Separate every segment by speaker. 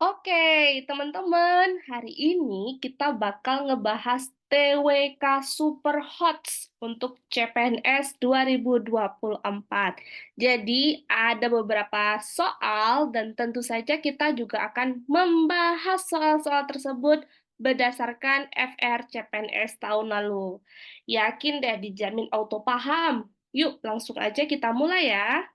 Speaker 1: Oke, teman-teman, hari ini kita bakal ngebahas TWK Super Hots untuk CPNS 2024. Jadi, ada beberapa soal dan tentu saja kita juga akan membahas soal-soal tersebut berdasarkan FR CPNS tahun lalu. Yakin deh dijamin auto paham. Yuk, langsung aja kita mulai ya.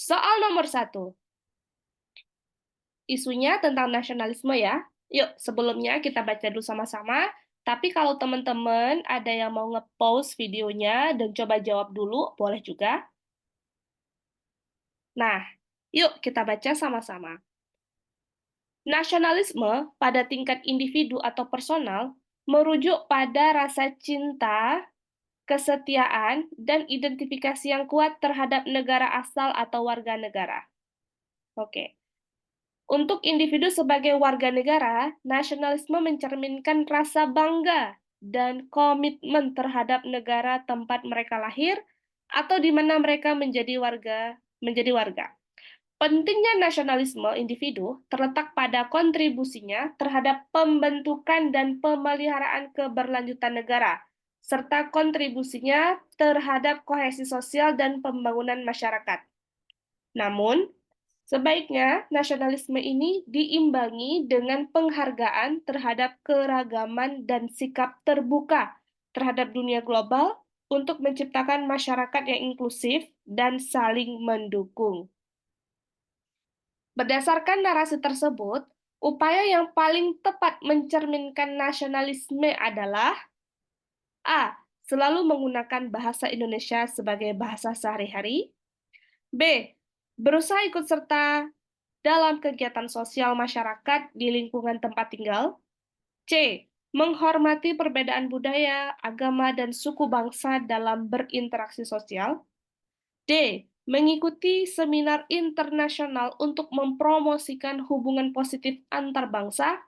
Speaker 1: Soal nomor 1. Isunya tentang nasionalisme ya. Yuk, sebelumnya kita baca dulu sama-sama. Tapi kalau teman-teman ada yang mau nge-pause videonya dan coba jawab dulu, boleh juga. Nah, yuk kita baca sama-sama. Nasionalisme pada tingkat individu atau personal merujuk pada rasa cinta, kesetiaan, dan identifikasi yang kuat terhadap negara asal atau warga negara. Oke. Untuk individu sebagai warga negara, nasionalisme mencerminkan rasa bangga dan komitmen terhadap negara tempat mereka lahir atau di mana mereka menjadi warga. Pentingnya nasionalisme individu terletak pada kontribusinya terhadap pembentukan dan pemeliharaan keberlanjutan negara, serta kontribusinya terhadap kohesi sosial dan pembangunan masyarakat. Namun, sebaiknya nasionalisme ini diimbangi dengan penghargaan terhadap keragaman dan sikap terbuka terhadap dunia global untuk menciptakan masyarakat yang inklusif dan saling mendukung. Berdasarkan narasi tersebut, upaya yang paling tepat mencerminkan nasionalisme adalah A. Selalu menggunakan bahasa Indonesia sebagai bahasa sehari-hari. B. Berusaha ikut serta dalam kegiatan sosial masyarakat di lingkungan tempat tinggal. C. Menghormati perbedaan budaya, agama, dan suku bangsa dalam berinteraksi sosial. D. Mengikuti seminar internasional untuk mempromosikan hubungan positif antar bangsa.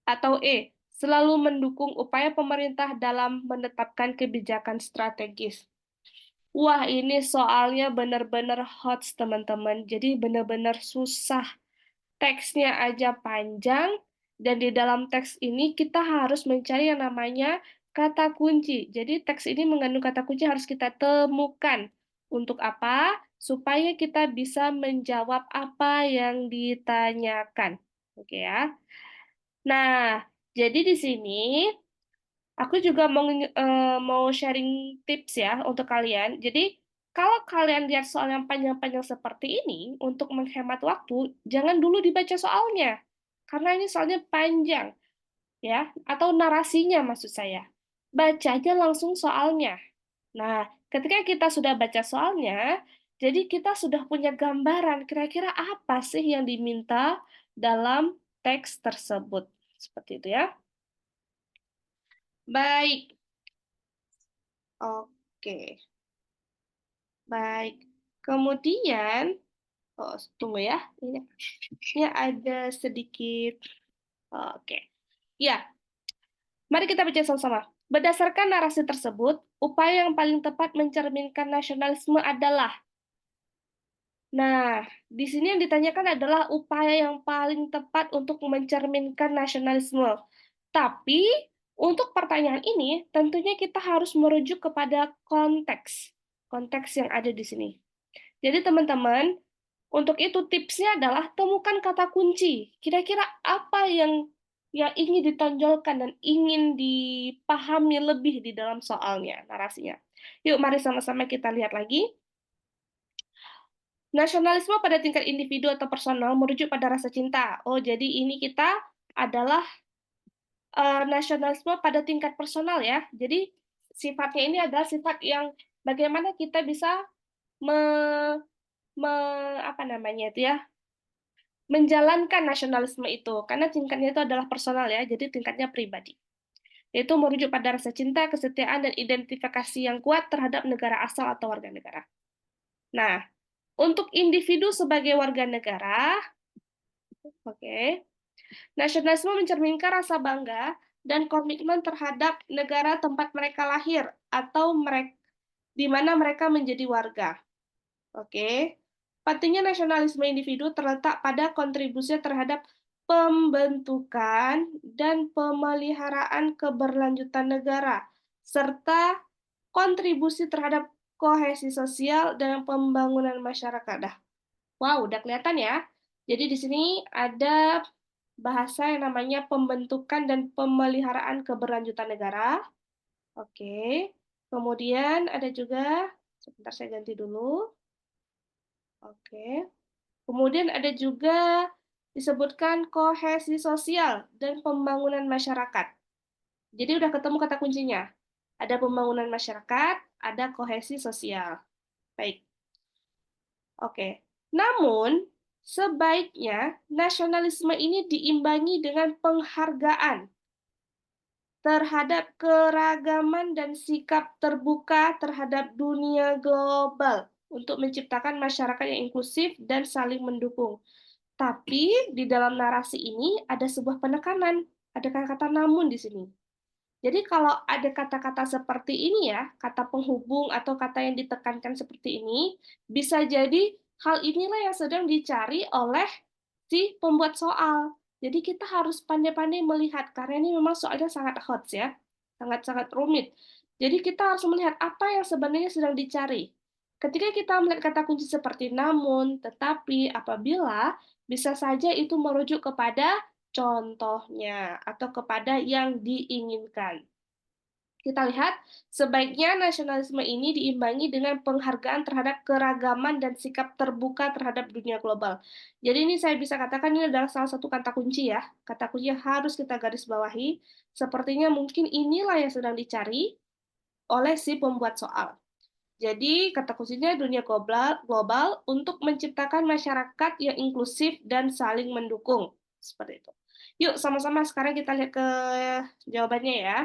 Speaker 1: Atau E. Selalu mendukung upaya pemerintah dalam menetapkan kebijakan strategis. Wah, ini soalnya benar-benar hot, teman-teman. Jadi benar-benar susah. Teksnya aja panjang, dan di dalam teks ini kita harus mencari yang namanya kata kunci. Jadi teks ini mengandung kata kunci harus kita temukan. Untuk apa? Supaya kita bisa menjawab apa yang ditanyakan. Oke ya. Nah, jadi di sini aku juga mau sharing tips ya untuk kalian. Jadi, kalau kalian lihat soal yang panjang-panjang seperti ini, untuk menghemat waktu, jangan dulu dibaca soalnya. Karena ini soalnya panjang, ya, atau narasinya maksud saya. Baca aja langsung soalnya. Nah, ketika kita sudah baca soalnya, jadi kita sudah punya gambaran kira-kira apa sih yang diminta dalam teks tersebut. Seperti itu ya. Baik. Oke. Baik. Kemudian, oh, tunggu ya. Ini ada sedikit. Oke. Ya, mari kita baca sama-sama. Berdasarkan narasi tersebut, upaya yang paling tepat mencerminkan nasionalisme adalah. Nah, di sini yang ditanyakan adalah upaya yang paling tepat untuk mencerminkan nasionalisme. Tapi, untuk pertanyaan ini, tentunya kita harus merujuk kepada konteks. Konteks yang ada di sini. Jadi teman-teman, untuk itu tipsnya adalah temukan kata kunci. Kira-kira apa yang ingin ditonjolkan dan ingin dipahami lebih di dalam soalnya, narasinya. Yuk, mari sama-sama kita lihat lagi. Nasionalisme pada tingkat individu atau personal merujuk pada rasa cinta. Oh, jadi ini kita adalah nasionalisme pada tingkat personal ya. Jadi sifatnya ini adalah sifat yang bagaimana kita bisa me, apa namanya itu ya, menjalankan nasionalisme itu, karena tingkatnya itu adalah personal ya, jadi tingkatnya pribadi. Yaitu merujuk pada rasa cinta, kesetiaan, dan identifikasi yang kuat terhadap negara asal atau warga negara. Nah, untuk individu sebagai warga negara, oke, nasionalisme mencerminkan rasa bangga dan komitmen terhadap negara tempat mereka lahir atau mereka di mana mereka menjadi warga. Oke. Pentingnya nasionalisme individu terletak pada kontribusi terhadap pembentukan dan pemeliharaan keberlanjutan negara, serta kontribusi terhadap kohesi sosial dan pembangunan masyarakat. Dah, wow, udah kelihatan ya. Jadi di sini ada bahasa yang namanya pembentukan dan pemeliharaan keberlanjutan negara. Oke. Kemudian ada juga, sebentar saya ganti dulu. Oke. Kemudian ada juga disebutkan kohesi sosial dan pembangunan masyarakat. Jadi udah ketemu kata kuncinya. Ada pembangunan masyarakat, ada kohesi sosial. Baik. Oke. Namun, sebaiknya nasionalisme ini diimbangi dengan penghargaan terhadap keragaman dan sikap terbuka terhadap dunia global untuk menciptakan masyarakat yang inklusif dan saling mendukung. Tapi di dalam narasi ini ada sebuah penekanan, ada kata-kata namun di sini. Jadi kalau ada kata-kata seperti ini ya, kata penghubung atau kata yang ditekankan seperti ini, bisa jadi hal inilah yang sedang dicari oleh si pembuat soal. Jadi kita harus pandai-pandai melihat, karena ini memang soalnya sangat hot ya, sangat-sangat rumit. Jadi kita harus melihat apa yang sebenarnya sedang dicari. Ketika kita melihat kata kunci seperti namun, tetapi, apabila, bisa saja itu merujuk kepada contohnya atau kepada yang diinginkan. Kita lihat, sebaiknya nasionalisme ini diimbangi dengan penghargaan terhadap keragaman dan sikap terbuka terhadap dunia global. Jadi ini saya bisa katakan ini adalah salah satu kata kunci ya. Kata kunci yang harus kita garis bawahi. Sepertinya mungkin inilah yang sedang dicari oleh si pembuat soal. Jadi kata kuncinya dunia global, global untuk menciptakan masyarakat yang inklusif dan saling mendukung. Seperti itu. Yuk sama-sama sekarang kita lihat ke jawabannya ya.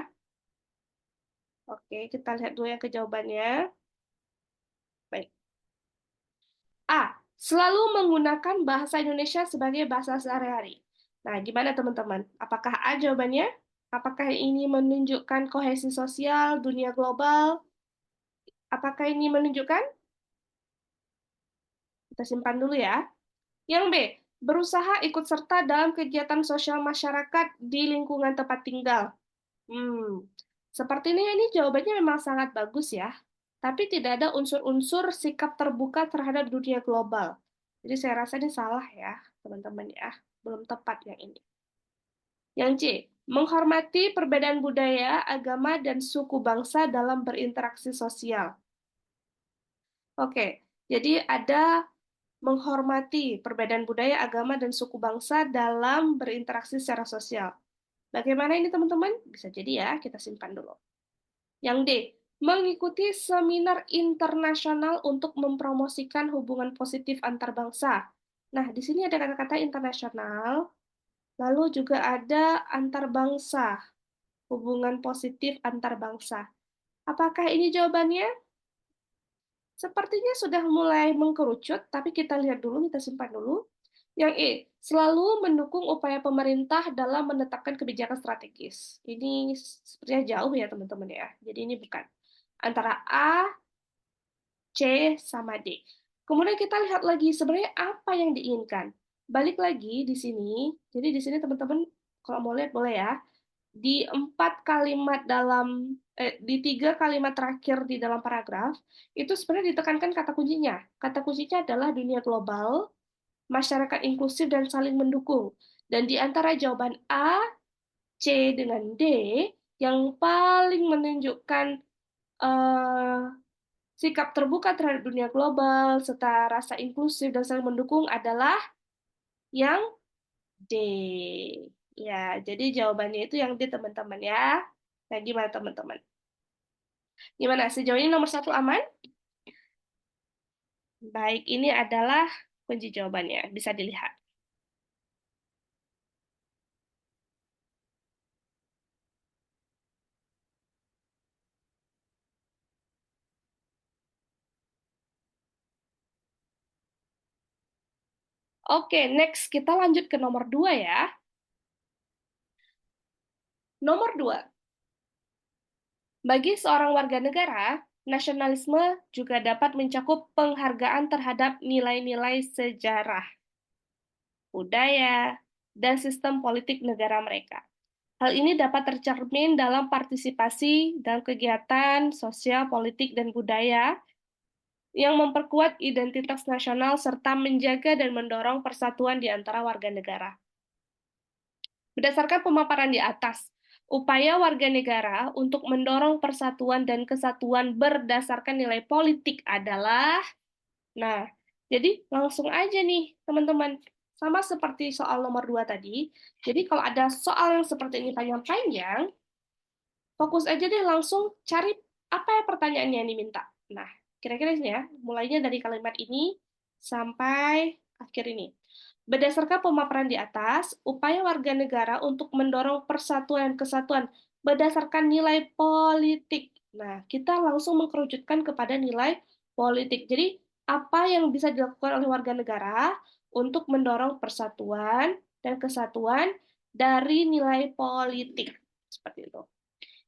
Speaker 1: Oke, kita lihat dulu yang ke jawabannya. Baik. A. Selalu menggunakan bahasa Indonesia sebagai bahasa sehari-hari. Nah, gimana teman-teman? Apakah A jawabannya? Apakah ini menunjukkan kohesi sosial dunia global? Apakah ini menunjukkan? Kita simpan dulu ya. Yang B. Berusaha ikut serta dalam kegiatan sosial masyarakat di lingkungan tempat tinggal. Hmm, sepertinya ini jawabannya memang sangat bagus ya, tapi tidak ada unsur-unsur sikap terbuka terhadap dunia global. Jadi saya rasa ini salah ya, teman-teman ya. Belum tepat yang ini. Yang C, menghormati perbedaan budaya, agama, dan suku bangsa dalam berinteraksi sosial. Oke, jadi ada menghormati perbedaan budaya, agama, dan suku bangsa dalam berinteraksi secara sosial. Bagaimana ini teman-teman? Bisa jadi ya, kita simpan dulu. Yang D, mengikuti seminar internasional untuk mempromosikan hubungan positif antar bangsa. Nah, di sini ada kata-kata internasional, lalu juga ada antar bangsa, hubungan positif antar bangsa. Apakah ini jawabannya? Sepertinya sudah mulai mengkerucut, tapi kita lihat dulu, kita simpan dulu. Yang E, selalu mendukung upaya pemerintah dalam menetapkan kebijakan strategis. Ini sepertinya jauh ya teman-teman ya. Jadi ini bukan. Antara A, C, sama D. Kemudian kita lihat lagi sebenarnya apa yang diinginkan. Balik lagi di sini. Jadi di sini teman-teman kalau mau lihat boleh ya. Di 4 kalimat dalam di 3 kalimat terakhir di dalam paragraf itu sebenarnya ditekankan kata kuncinya. Kata kuncinya adalah dunia global, masyarakat inklusif dan saling mendukung. Dan di antara jawaban A, C dengan D yang paling menunjukkan eh, sikap terbuka terhadap dunia global serta rasa inklusif dan saling mendukung adalah yang D. Ya, jadi jawabannya itu yang D teman-teman ya. Nah, gimana teman-teman? Gimana? Sejauh ini nomor satu aman? Baik, ini adalah kunci jawabannya. Bisa dilihat. Oke, next kita lanjut ke nomor 2 ya. Nomor 2, bagi seorang warga negara, nasionalisme juga dapat mencakup penghargaan terhadap nilai-nilai sejarah, budaya, dan sistem politik negara mereka. Hal ini dapat tercermin dalam partisipasi dalam kegiatan sosial, politik, dan budaya yang memperkuat identitas nasional serta menjaga dan mendorong persatuan di antara warga negara. Berdasarkan pemaparan di atas, upaya warga negara untuk mendorong persatuan dan kesatuan berdasarkan nilai politik adalah, nah, jadi langsung aja nih, teman-teman. Sama seperti soal nomor 2 tadi, jadi kalau ada soal yang seperti ini panjang-panjang, fokus aja deh langsung cari apa ya pertanyaannya yang diminta. Nah, kira-kira ini ya, mulainya dari kalimat ini sampai akhir ini. Berdasarkan pemaparan di atas, upaya warga negara untuk mendorong persatuan dan kesatuan berdasarkan nilai politik. Nah, kita langsung mengkerucutkan kepada nilai politik. Jadi, apa yang bisa dilakukan oleh warga negara untuk mendorong persatuan dan kesatuan dari nilai politik. Seperti itu.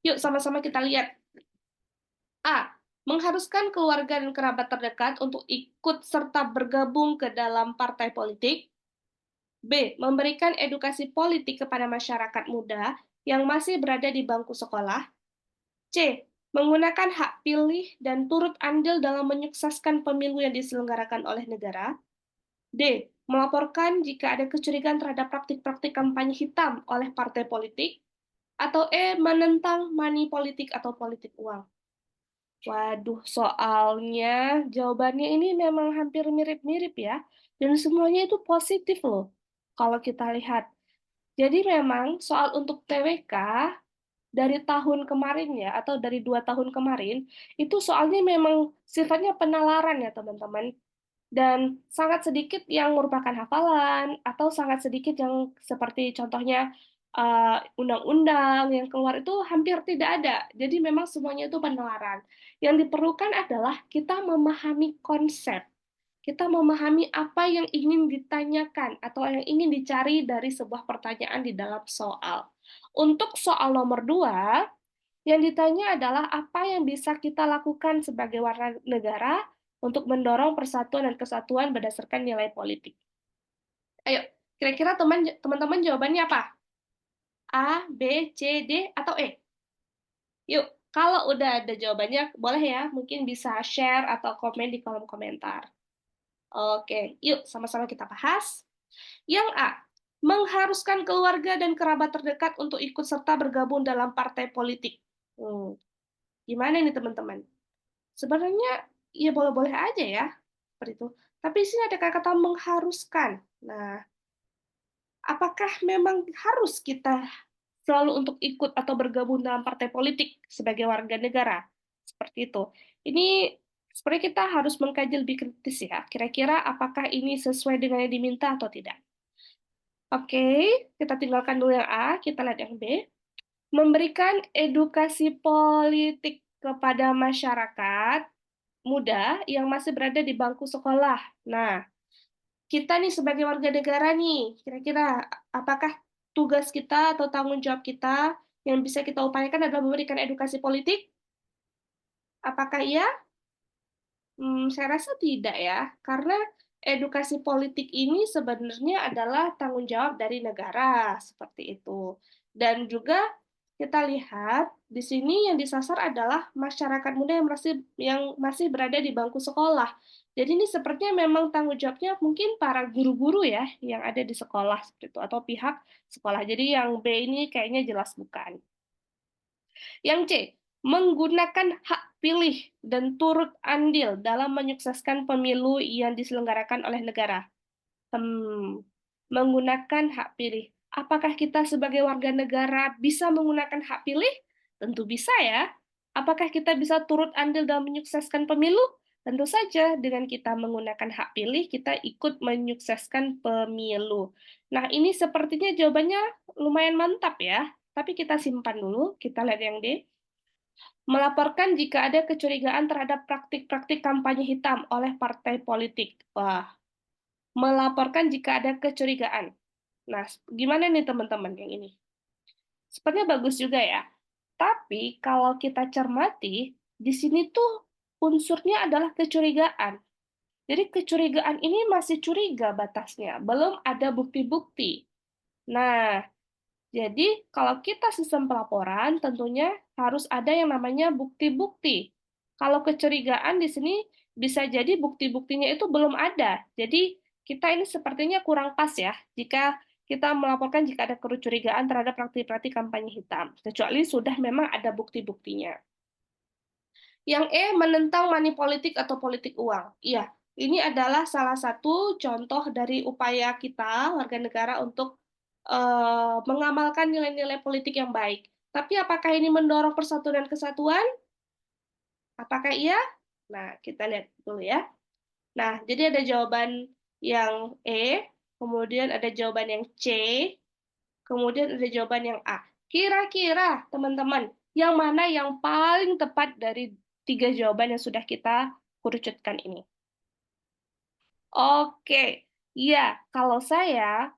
Speaker 1: Yuk sama-sama kita lihat. A. Mengharuskan keluarga dan kerabat terdekat untuk ikut serta bergabung ke dalam partai politik. B. Memberikan edukasi politik kepada masyarakat muda yang masih berada di bangku sekolah. C. Menggunakan hak pilih dan turut andil dalam menyukseskan pemilu yang diselenggarakan oleh negara. D. Melaporkan jika ada kecurigaan terhadap praktik-praktik kampanye hitam oleh partai politik. Atau E. Menentang money politik atau politik uang. Waduh, soalnya jawabannya ini memang hampir mirip-mirip ya, dan semuanya itu positif loh, kalau kita lihat. Jadi memang soal untuk TWK dari tahun kemarin ya, atau dari 2 tahun kemarin, itu soalnya memang sifatnya penalaran ya teman-teman. Dan sangat sedikit yang merupakan hafalan, atau sangat sedikit yang seperti contohnya undang-undang yang keluar itu hampir tidak ada. Jadi memang semuanya itu penalaran. Yang diperlukan adalah kita memahami konsep, kita memahami apa yang ingin ditanyakan atau yang ingin dicari dari sebuah pertanyaan di dalam soal. Untuk soal nomor 2, yang ditanya adalah apa yang bisa kita lakukan sebagai warga negara untuk mendorong persatuan dan kesatuan berdasarkan nilai politik. Ayo, kira-kira teman-teman jawabannya apa? A, B, C, D, atau E? Yuk, kalau udah ada jawabannya, boleh ya, mungkin bisa share atau komen di kolom komentar. Oke, yuk sama-sama kita bahas. Yang A, mengharuskan keluarga dan kerabat terdekat untuk ikut serta bergabung dalam partai politik. Gimana nih teman-teman? Sebenarnya ya boleh-boleh aja ya, seperti itu. Tapi di sini ada kata-kata mengharuskan. Nah, apakah memang harus kita selalu untuk ikut atau bergabung dalam partai politik sebagai warga negara? Seperti itu. Ini sebenarnya kita harus mengkaji lebih kritis ya. Kira-kira apakah ini sesuai dengan yang diminta atau tidak? Oke, kita tinggalkan dulu yang A, kita lihat yang B. Memberikan edukasi politik kepada masyarakat muda yang masih berada di bangku sekolah. Nah, kita nih sebagai warga negara nih, kira-kira apakah tugas kita atau tanggung jawab kita yang bisa kita upayakan adalah memberikan edukasi politik? Apakah iya? Saya rasa tidak ya, karena edukasi politik ini sebenarnya adalah tanggung jawab dari negara, seperti itu. Dan juga kita lihat di sini yang disasar adalah masyarakat muda yang masih berada di bangku sekolah. Jadi ini sepertinya memang tanggung jawabnya mungkin para guru-guru ya yang ada di sekolah seperti itu atau pihak sekolah. Jadi yang B ini kayaknya jelas bukan. Yang C, menggunakan hak pilih dan turut andil dalam menyukseskan pemilu yang diselenggarakan oleh negara. Menggunakan hak pilih. Apakah kita sebagai warga negara bisa menggunakan hak pilih? Tentu bisa ya. Apakah kita bisa turut andil dalam menyukseskan pemilu? Tentu saja, dengan kita menggunakan hak pilih, kita ikut menyukseskan pemilu. Nah, ini sepertinya jawabannya lumayan mantap ya. Tapi kita simpan dulu, kita lihat yang D. Melaporkan jika ada kecurigaan terhadap praktik-praktik kampanye hitam oleh partai politik. Wah, melaporkan jika ada kecurigaan. Nah, gimana nih teman-teman yang ini? Sepertinya bagus juga ya. Tapi kalau kita cermati, di sini tuh unsurnya adalah kecurigaan. Jadi kecurigaan ini masih curiga batasnya, belum ada bukti-bukti. Nah, jadi kalau kita sistem pelaporan tentunya harus ada yang namanya bukti-bukti. Kalau kecurigaan di sini bisa jadi bukti-buktinya itu belum ada. Jadi kita ini sepertinya kurang pas ya jika kita melaporkan jika ada kecurigaan terhadap praktik-praktik kampanye hitam, kecuali sudah memang ada bukti-buktinya. Yang E, menentang money politik atau politik uang. Iya, ini adalah salah satu contoh dari upaya kita, warga negara, untuk mengamalkan nilai-nilai politik yang baik. Tapi apakah ini mendorong persatuan dan kesatuan? Apakah iya? Nah, kita lihat dulu ya. Nah, jadi ada jawaban yang E, kemudian ada jawaban yang C, kemudian ada jawaban yang A. Kira-kira, teman-teman, yang mana yang paling tepat dari tiga jawaban yang sudah kita kerucutkan ini? Oke, ya, kalau saya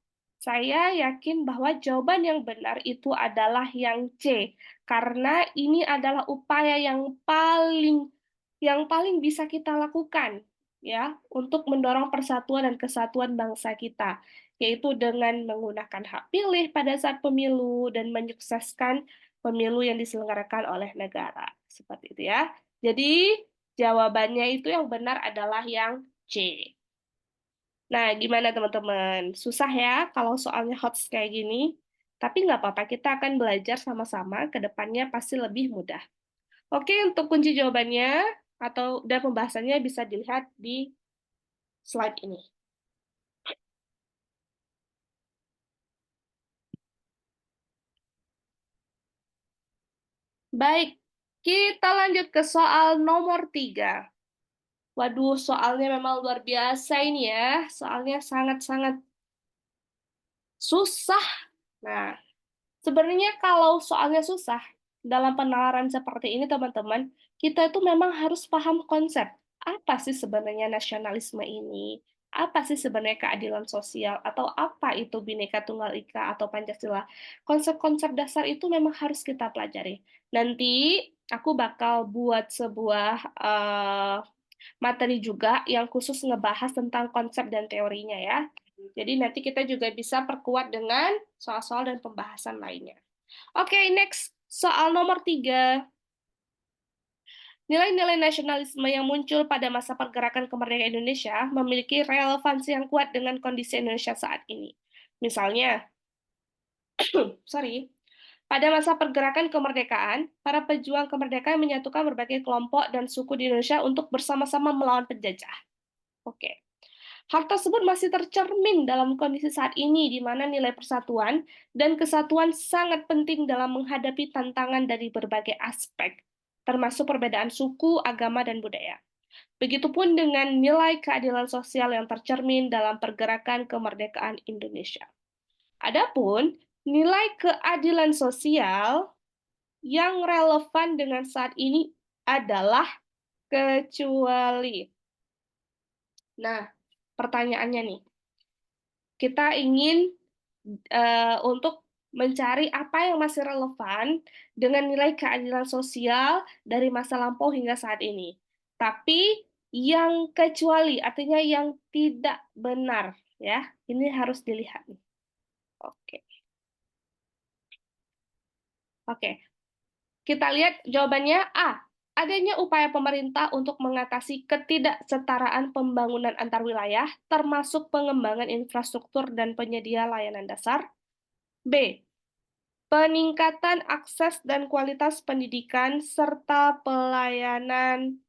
Speaker 1: yakin bahwa jawaban yang benar itu adalah yang C, karena ini adalah upaya yang paling bisa kita lakukan, ya, untuk mendorong persatuan dan kesatuan bangsa kita, yaitu dengan menggunakan hak pilih pada saat pemilu dan menyukseskan pemilu yang diselenggarakan oleh negara, seperti itu ya. Jadi jawabannya itu yang benar adalah yang C. Nah, gimana teman-teman? Susah ya kalau soalnya HOTS kayak gini. Tapi nggak apa-apa, kita akan belajar sama-sama, ke depannya pasti lebih mudah. Oke, untuk kunci jawabannya atau dan pembahasannya bisa dilihat di slide ini. Baik, kita lanjut ke soal nomor 3. Waduh, soalnya memang luar biasa ini ya. Soalnya sangat-sangat susah. Nah, sebenarnya kalau soalnya susah, dalam penalaran seperti ini teman-teman, kita itu memang harus paham konsep. Apa sih sebenarnya nasionalisme ini? Apa sih sebenarnya keadilan sosial? Atau apa itu Bhinneka Tunggal Ika atau Pancasila? Konsep-konsep dasar itu memang harus kita pelajari. Nanti aku bakal buat sebuah materi juga yang khusus ngebahas tentang konsep dan teorinya ya. Jadi nanti kita juga bisa perkuat dengan soal-soal dan pembahasan lainnya. Oke, next. Soal nomor 3. Nilai-nilai nasionalisme yang muncul pada masa pergerakan kemerdekaan Indonesia memiliki relevansi yang kuat dengan kondisi Indonesia saat ini. Misalnya, sorry, pada masa pergerakan kemerdekaan, para pejuang kemerdekaan menyatukan berbagai kelompok dan suku di Indonesia untuk bersama-sama melawan penjajah. Oke. Hal tersebut masih tercermin dalam kondisi saat ini, di mana nilai persatuan dan kesatuan sangat penting dalam menghadapi tantangan dari berbagai aspek, termasuk perbedaan suku, agama, dan budaya. Begitupun dengan nilai keadilan sosial yang tercermin dalam pergerakan kemerdekaan Indonesia. Adapun nilai keadilan sosial yang relevan dengan saat ini adalah kecuali. Nah, pertanyaannya nih, kita ingin untuk mencari apa yang masih relevan dengan nilai keadilan sosial dari masa lampau hingga saat ini. Tapi yang kecuali, artinya yang tidak benar, ya. Ini harus dilihat nih. Oke. Oke. Kita lihat jawabannya A. Adanya upaya pemerintah untuk mengatasi ketidaksetaraan pembangunan antar wilayah, termasuk pengembangan infrastruktur dan penyedia layanan dasar. B. Peningkatan akses dan kualitas pendidikan serta pelayanan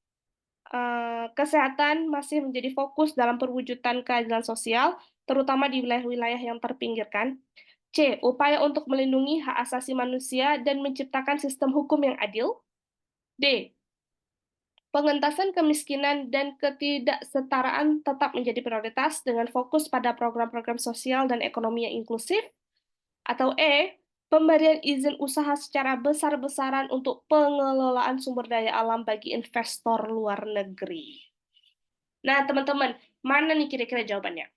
Speaker 1: kesehatan masih menjadi fokus dalam perwujudan keadilan sosial, terutama di wilayah-wilayah yang terpinggirkan. C. Upaya untuk melindungi hak asasi manusia dan menciptakan sistem hukum yang adil. D. Pengentasan kemiskinan dan ketidaksetaraan tetap menjadi prioritas dengan fokus pada program-program sosial dan ekonomi yang inklusif. Atau E, pemberian izin usaha secara besar-besaran untuk pengelolaan sumber daya alam bagi investor luar negeri. Nah, teman-teman, mana nih kira-kira jawabannya?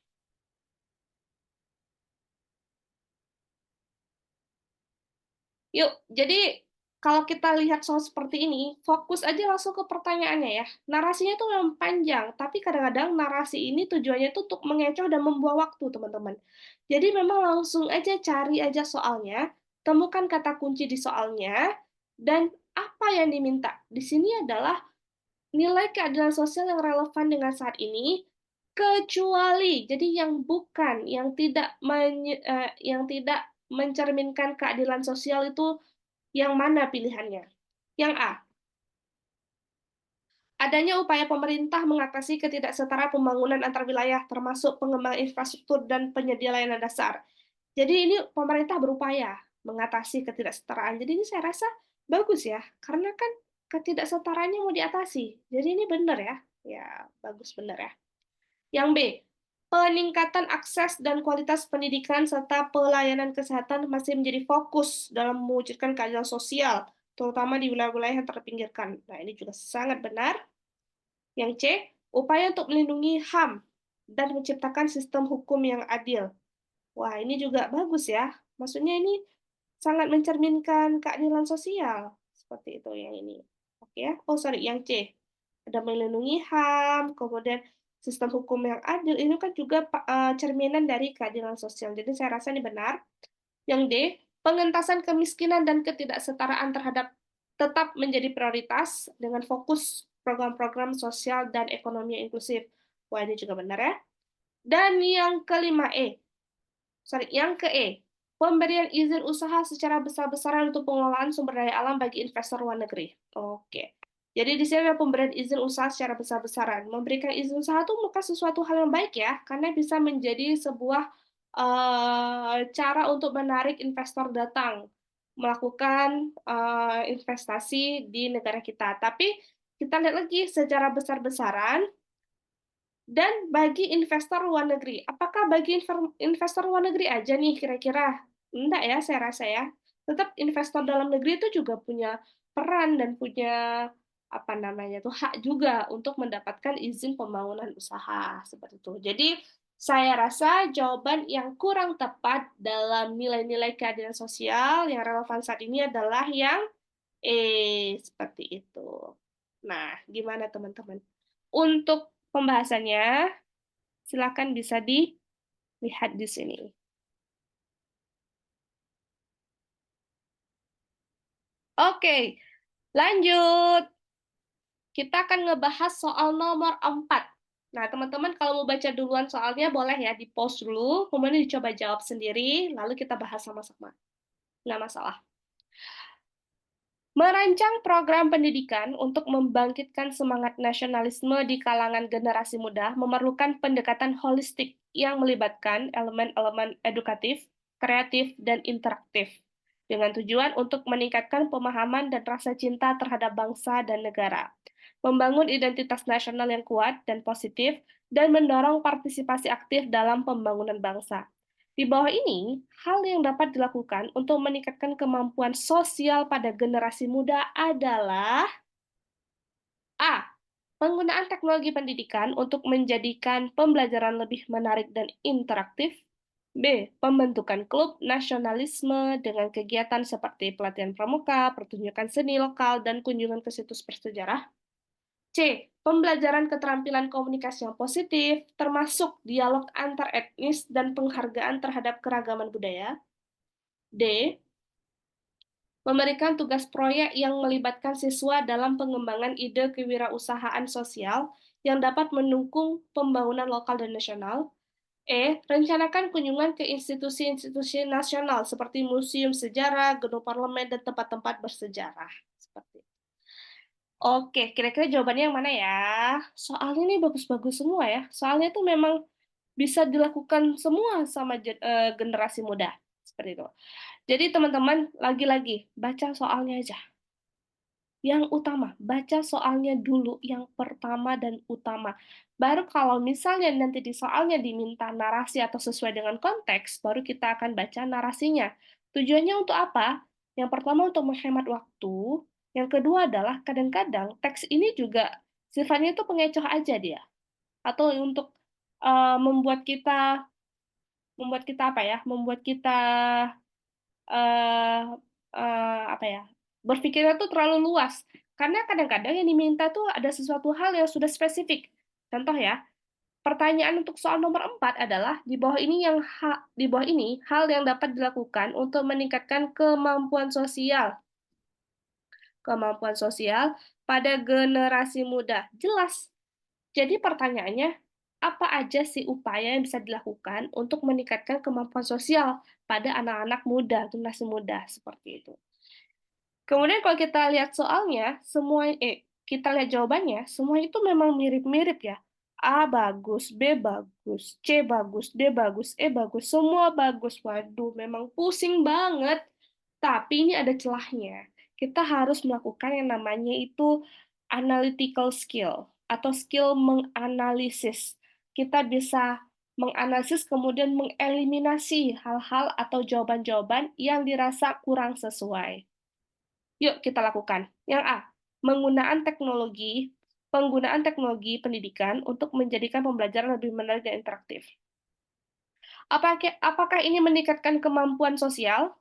Speaker 1: Yuk, jadi kalau kita lihat soal seperti ini, fokus aja langsung ke pertanyaannya ya. Narasinya tuh memang panjang, tapi kadang-kadang narasi ini tujuannya tuh untuk mengecoh dan membuang waktu, teman-teman. Jadi memang langsung aja cari aja soalnya, temukan kata kunci di soalnya, dan apa yang diminta. Di sini adalah nilai keadilan sosial yang relevan dengan saat ini, kecuali jadi yang bukan, yang tidak mencerminkan keadilan sosial itu yang mana pilihannya? Yang A, adanya upaya pemerintah mengatasi ketidaksetaraan pembangunan antar wilayah, termasuk pengembangan infrastruktur dan penyedia layanan dasar. Jadi ini pemerintah berupaya mengatasi ketidaksetaraan. Jadi ini saya rasa bagus ya, karena kan ketidaksetaraannya mau diatasi. Jadi ini benar ya. Ya, bagus benar ya. Yang B, peningkatan akses dan kualitas pendidikan serta pelayanan kesehatan masih menjadi fokus dalam mewujudkan keadilan sosial, terutama di wilayah-wilayah yang terpinggirkan. Nah, ini juga sangat benar. Yang C, upaya untuk melindungi HAM dan menciptakan sistem hukum yang adil. Wah, ini juga bagus ya. Maksudnya ini sangat mencerminkan keadilan sosial. Seperti itu yang ini. Oke ya. Oh, sorry, yang C. Ada melindungi HAM, kemudian sistem hukum yang adil. Ini kan juga cerminan dari keadilan sosial. Jadi saya rasa ini benar. Yang D, pengentasan kemiskinan dan ketidaksetaraan terhadap tetap menjadi prioritas dengan fokus program-program sosial dan ekonomi yang inklusif. Wah, ini juga benar ya. Dan yang kelima yang ke E, pemberian izin usaha secara besar-besaran untuk pengelolaan sumber daya alam bagi investor luar negeri. Oke. Jadi di sini ada pemberian izin usaha secara besar-besaran. Memberikan izin usaha itu bukan sesuatu hal yang baik ya, karena bisa menjadi sebuah cara untuk menarik investor datang melakukan investasi di negara kita. Tapi kita lihat lagi secara besar-besaran dan bagi investor luar negeri. Apakah bagi investor luar negeri aja nih kira-kira? Enggak ya, saya rasa ya. Tetap investor dalam negeri itu juga punya peran dan punya apa namanya tuh hak juga untuk mendapatkan izin pembangunan usaha seperti itu. Jadi saya rasa jawaban yang kurang tepat dalam nilai-nilai keadilan sosial yang relevan saat ini adalah yang seperti itu. Nah, gimana teman-teman? Untuk pembahasannya, silakan bisa dilihat di sini. Oke, lanjut. Kita akan ngebahas soal nomor 4. Nah, teman-teman kalau mau baca duluan soalnya boleh ya di-pause dulu, kemudian dicoba jawab sendiri, lalu kita bahas sama-sama. Nggak masalah. Merancang program pendidikan untuk membangkitkan semangat nasionalisme di kalangan generasi muda memerlukan pendekatan holistik yang melibatkan elemen-elemen edukatif, kreatif, dan interaktif, dengan tujuan untuk meningkatkan pemahaman dan rasa cinta terhadap bangsa dan negara, membangun identitas nasional yang kuat dan positif, dan mendorong partisipasi aktif dalam pembangunan bangsa. Di bawah ini, hal yang dapat dilakukan untuk meningkatkan kemampuan sosial pada generasi muda adalah A. Penggunaan teknologi pendidikan untuk menjadikan pembelajaran lebih menarik dan interaktif. B. Pembentukan klub nasionalisme dengan kegiatan seperti pelatihan pramuka, pertunjukan seni lokal, dan kunjungan ke situs bersejarah. C. Pembelajaran keterampilan komunikasi yang positif, termasuk dialog antar etnis dan penghargaan terhadap keragaman budaya. D. Memberikan tugas proyek yang melibatkan siswa dalam pengembangan ide kewirausahaan sosial yang dapat mendukung pembangunan lokal dan nasional. E. Rencanakan kunjungan ke institusi-institusi nasional seperti museum sejarah, gedung parlemen, dan tempat-tempat bersejarah. Seperti itu. Oke, kira-kira jawabannya yang mana ya? Soalnya ini bagus-bagus semua ya. Soalnya itu memang bisa dilakukan semua sama generasi muda. Seperti itu. Jadi teman-teman, lagi-lagi, baca soalnya aja. Yang utama, baca soalnya dulu, yang pertama dan utama. Baru kalau misalnya nanti di soalnya diminta narasi atau sesuai dengan konteks, baru kita akan baca narasinya. Tujuannya untuk apa? Yang pertama untuk menghemat waktu, yang kedua adalah kadang-kadang teks ini juga sifatnya itu pengecoh aja dia. Atau untuk membuat kita apa ya? Membuat kita eh, apa ya, berpikirnya tuh terlalu luas. Karena kadang-kadang yang diminta tuh ada sesuatu hal yang sudah spesifik. Contoh ya, pertanyaan untuk soal nomor 4 adalah di bawah ini hal yang dapat dilakukan untuk meningkatkan kemampuan sosial pada generasi muda. Jelas. Jadi pertanyaannya, apa aja sih upaya yang bisa dilakukan untuk meningkatkan kemampuan sosial pada anak-anak muda, generasi muda seperti itu. Kemudian kalau kita lihat soalnya, kita lihat jawabannya, semua itu memang mirip-mirip ya. A bagus, B bagus, C bagus, D bagus, E bagus, semua bagus. Waduh, memang pusing banget. Tapi ini ada celahnya. Kita harus melakukan yang namanya itu analytical skill atau skill menganalisis. Kita bisa menganalisis kemudian mengeliminasi hal-hal atau jawaban-jawaban yang dirasa kurang sesuai. Yuk kita lakukan. Yang A, penggunaan teknologi pendidikan untuk menjadikan pembelajaran lebih menarik dan interaktif. Apakah ini meningkatkan kemampuan sosial?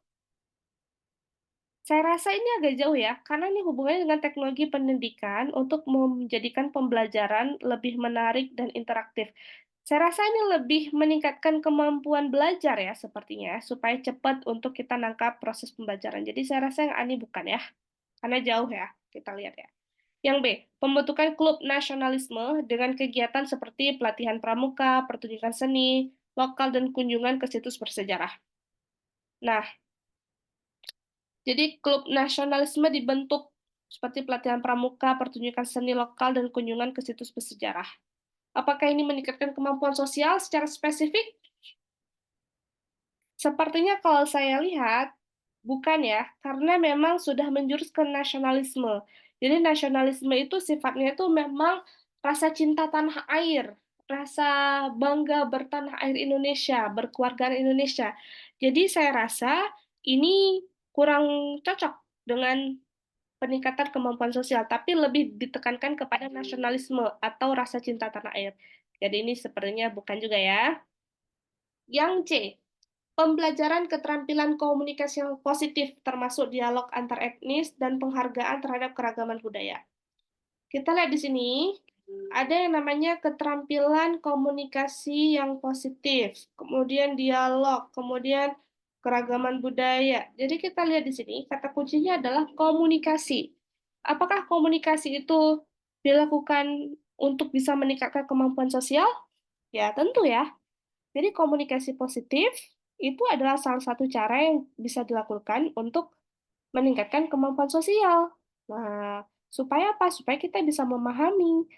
Speaker 1: Saya rasa ini agak jauh ya, karena ini hubungannya dengan teknologi pendidikan untuk menjadikan pembelajaran lebih menarik dan interaktif. Saya rasa ini lebih meningkatkan kemampuan belajar ya, sepertinya, supaya cepat untuk kita nangkap proses pembelajaran. Jadi saya rasa yang ini bukan ya, karena jauh ya, kita lihat ya. Yang B, pembentukan klub nasionalisme dengan kegiatan seperti pelatihan pramuka, pertunjukan seni, lokal, dan kunjungan ke situs bersejarah. Nah, jadi klub nasionalisme dibentuk seperti pelatihan pramuka, pertunjukan seni lokal, dan kunjungan ke situs bersejarah. Apakah ini meningkatkan kemampuan sosial secara spesifik? Sepertinya kalau saya lihat, bukan ya, karena memang sudah menjurus ke nasionalisme. Jadi nasionalisme itu sifatnya itu memang rasa cinta tanah air, rasa bangga bertanah air Indonesia, berkeluargaan Indonesia. Jadi saya rasa ini kurang cocok dengan peningkatan kemampuan sosial, tapi lebih ditekankan kepada nasionalisme atau rasa cinta tanah air. Jadi ini sepertinya bukan juga ya. Yang C, pembelajaran keterampilan komunikasi yang positif, termasuk dialog antar etnis dan penghargaan terhadap keragaman budaya. Kita lihat di sini, ada yang namanya keterampilan komunikasi yang positif, kemudian dialog, kemudian keragaman budaya. Jadi kita lihat di sini, kata kuncinya adalah komunikasi. Apakah komunikasi itu dilakukan untuk bisa meningkatkan kemampuan sosial? Ya, tentu ya. Jadi komunikasi positif itu adalah salah satu cara yang bisa dilakukan untuk meningkatkan kemampuan sosial. Nah, supaya apa? Supaya kita bisa memahami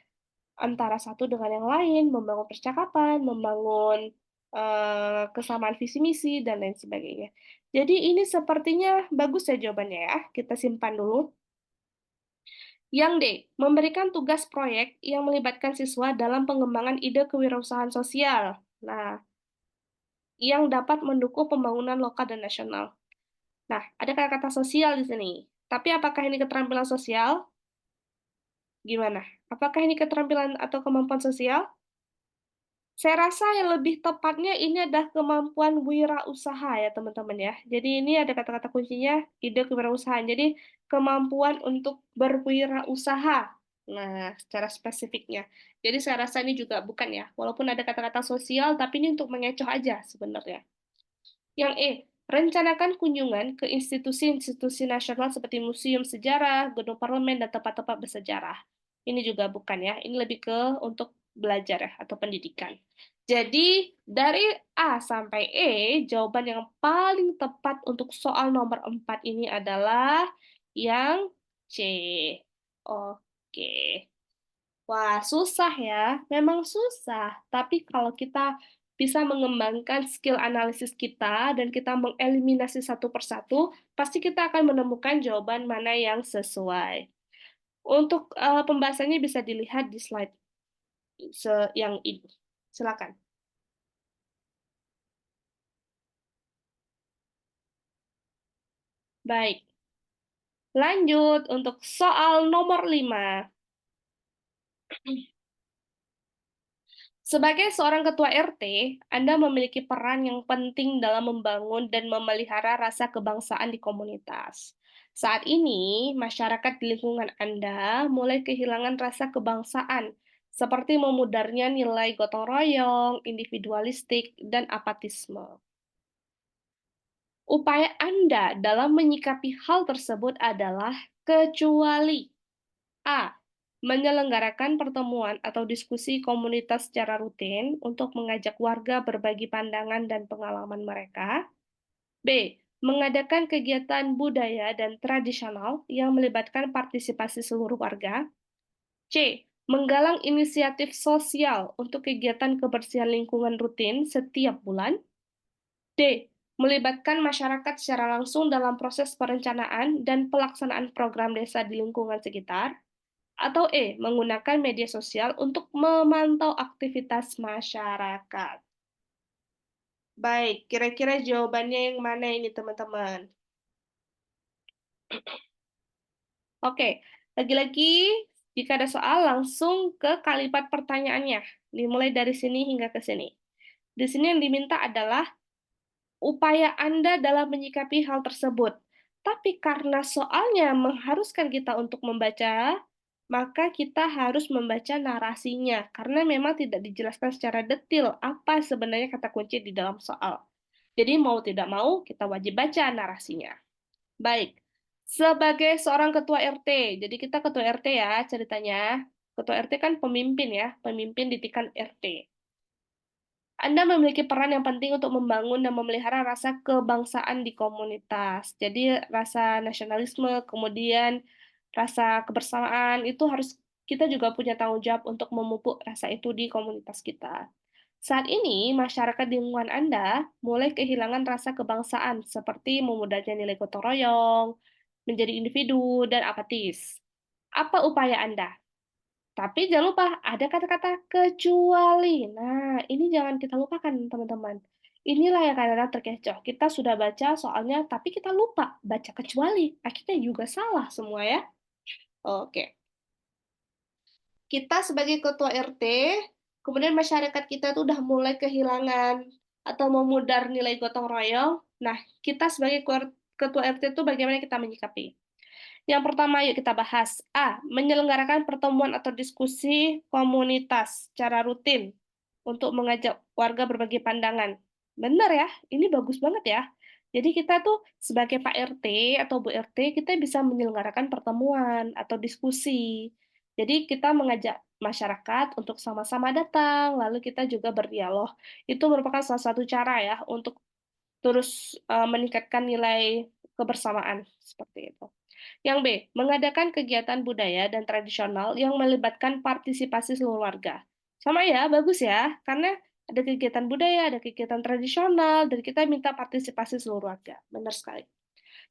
Speaker 1: antara satu dengan yang lain, membangun percakapan, membangun kesamaan visi misi dan lain sebagainya. Jadi ini sepertinya bagus ya jawabannya ya. Kita simpan dulu. Yang D, memberikan tugas proyek yang melibatkan siswa dalam pengembangan ide kewirausahaan sosial. Nah, yang dapat mendukung pembangunan lokal dan nasional. Nah, ada kata-kata sosial di sini. Tapi apakah ini keterampilan sosial? Gimana? Apakah ini keterampilan atau kemampuan sosial? Saya rasa yang lebih tepatnya ini adalah kemampuan wirausaha ya teman-teman ya. Jadi ini ada kata-kata kuncinya ide kewirausahaan. Jadi kemampuan untuk berwirausaha. Nah, secara spesifiknya. Jadi saya rasa ini juga bukan ya. Walaupun ada kata-kata sosial, tapi ini untuk mengecoh aja sebenarnya. Yang E, rencanakan kunjungan ke institusi-institusi nasional seperti museum sejarah, gedung parlemen, dan tempat-tempat bersejarah. Ini juga bukan ya, ini lebih ke untuk belajar ya, atau pendidikan. Jadi, dari A sampai E, jawaban yang paling tepat untuk soal nomor 4 ini adalah yang C. Oke. Wah, susah ya. Memang susah. Tapi kalau kita bisa mengembangkan skill analisis kita dan kita mengeliminasi satu persatu, pasti kita akan menemukan jawaban mana yang sesuai. Untuk pembahasannya bisa dilihat di slide yang ini. Silakan. Baik, lanjut untuk soal nomor 5. Sebagai seorang ketua RT, Anda memiliki peran yang penting dalam membangun dan memelihara rasa kebangsaan di komunitas. Saat ini, masyarakat di lingkungan Anda mulai kehilangan rasa kebangsaan, seperti memudarnya nilai gotong royong, individualistik, dan apatisme. Upaya Anda dalam menyikapi hal tersebut adalah kecuali A. Menyelenggarakan pertemuan atau diskusi komunitas secara rutin untuk mengajak warga berbagi pandangan dan pengalaman mereka. B. Mengadakan kegiatan budaya dan tradisional yang melibatkan partisipasi seluruh warga. C. Menggalang inisiatif sosial untuk kegiatan kebersihan lingkungan rutin setiap bulan. D. Melibatkan masyarakat secara langsung dalam proses perencanaan dan pelaksanaan program desa di lingkungan sekitar. Atau E. Menggunakan media sosial untuk memantau aktivitas masyarakat. Baik, kira-kira jawabannya yang mana ini, teman-teman? Oke, lagi-lagi jika ada soal langsung ke kalimat pertanyaannya. Dimulai dari sini hingga ke sini. Di sini yang diminta adalah upaya Anda dalam menyikapi hal tersebut. Tapi karena soalnya mengharuskan kita untuk membaca, maka kita harus membaca narasinya, karena memang tidak dijelaskan secara detail apa sebenarnya kata kunci di dalam soal. Jadi mau tidak mau, kita wajib baca narasinya. Baik, sebagai seorang ketua RT, jadi kita ketua RT ya ceritanya. Ketua RT kan pemimpin ya, pemimpin didikan RT. Anda memiliki peran yang penting untuk membangun dan memelihara rasa kebangsaan di komunitas. Jadi, rasa nasionalisme, kemudian rasa kebersamaan itu harus kita juga punya tanggung jawab untuk memupuk rasa itu di komunitas kita. Saat ini, masyarakat di lingkungan Anda mulai kehilangan rasa kebangsaan, seperti memudahnya nilai gotong royong, menjadi individu, dan apatis. Apa upaya Anda? Tapi jangan lupa ada kata-kata kecuali. Nah, ini jangan kita lupakan, teman-teman. Inilah yang kadang-kadang terkecoh. Kita sudah baca soalnya, tapi kita lupa baca kecuali. Akhirnya juga salah semua ya. Oke. Kita sebagai ketua RT, kemudian masyarakat kita tuh udah mulai kehilangan atau memudar nilai gotong royong. Nah, kita sebagai ketua RT itu bagaimana kita menyikapi? Yang pertama, yuk kita bahas. A. Menyelenggarakan pertemuan atau diskusi komunitas secara rutin untuk mengajak warga berbagi pandangan. Benar ya, ini bagus banget ya. Jadi kita tuh sebagai Pak RT atau Bu RT, kita bisa menyelenggarakan pertemuan atau diskusi. Jadi kita mengajak masyarakat untuk sama-sama datang, lalu kita juga berdialog. Itu merupakan salah satu cara ya untuk terus meningkatkan nilai kebersamaan seperti itu. Yang B, mengadakan kegiatan budaya dan tradisional yang melibatkan partisipasi seluruh warga. Sama ya, bagus ya, karena ada kegiatan budaya, ada kegiatan tradisional, dan kita minta partisipasi seluruh warga. Benar sekali.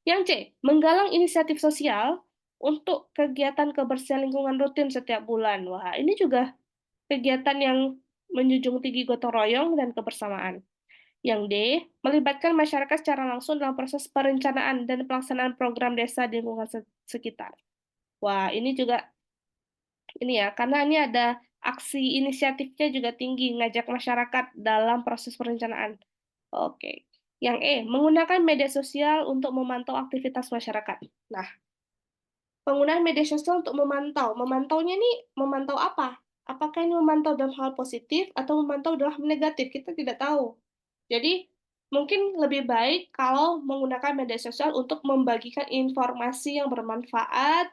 Speaker 1: Yang C, menggalang inisiatif sosial untuk kegiatan kebersihan lingkungan rutin setiap bulan. Wah, ini juga kegiatan yang menjunjung tinggi gotong royong dan kebersamaan. Yang D, melibatkan masyarakat secara langsung dalam proses perencanaan dan pelaksanaan program desa di lingkungan sekitar. Wah, ini juga ini ya, karena ini ada aksi inisiatifnya juga tinggi, ngajak masyarakat dalam proses perencanaan. Oke. Yang E, menggunakan media sosial untuk memantau aktivitas masyarakat. Nah, penggunaan media sosial untuk memantau. Memantaunya ini memantau apa? Apakah ini memantau dalam hal positif atau memantau dalam hal negatif? Kita tidak tahu. Jadi, mungkin lebih baik kalau menggunakan media sosial untuk membagikan informasi yang bermanfaat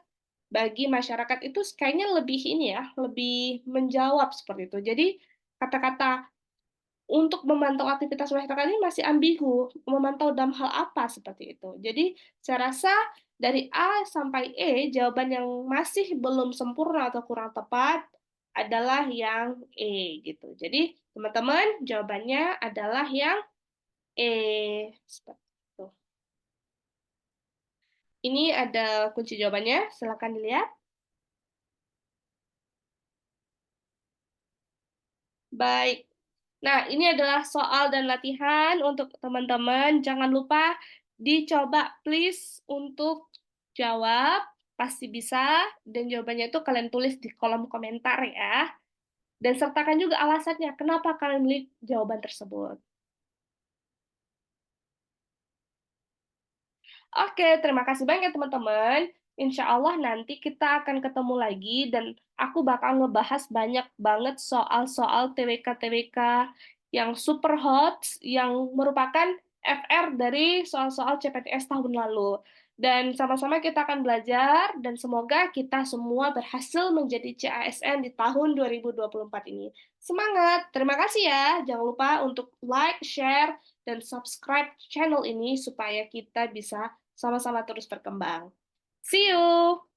Speaker 1: bagi masyarakat itu kayaknya lebih ini ya, lebih menjawab seperti itu. Jadi, kata-kata untuk memantau aktivitas masyarakat ini masih ambigu, memantau dalam hal apa seperti itu. Jadi, saya rasa dari A sampai E, jawaban yang masih belum sempurna atau kurang tepat adalah yang E gitu. Jadi, teman-teman, jawabannya adalah yang E. Seperti itu. Ini ada kunci jawabannya, silakan dilihat. Baik. Nah, ini adalah soal dan latihan untuk teman-teman. Jangan lupa dicoba, please, untuk jawab. Pasti bisa. Dan jawabannya itu kalian tulis di kolom komentar ya. Dan sertakan juga alasannya, kenapa kalian memilih jawaban tersebut. Oke, terima kasih banyak teman-teman. Insya Allah nanti kita akan ketemu lagi dan aku bakal ngebahas banyak banget soal-soal TWK-TWK yang super hot, yang merupakan FR dari soal-soal CPTS tahun lalu. Dan sama-sama kita akan belajar dan semoga kita semua berhasil menjadi CASN di tahun 2024 ini. Semangat! Terima kasih ya. Jangan lupa untuk like, share, dan subscribe channel ini supaya kita bisa sama-sama terus berkembang. See you!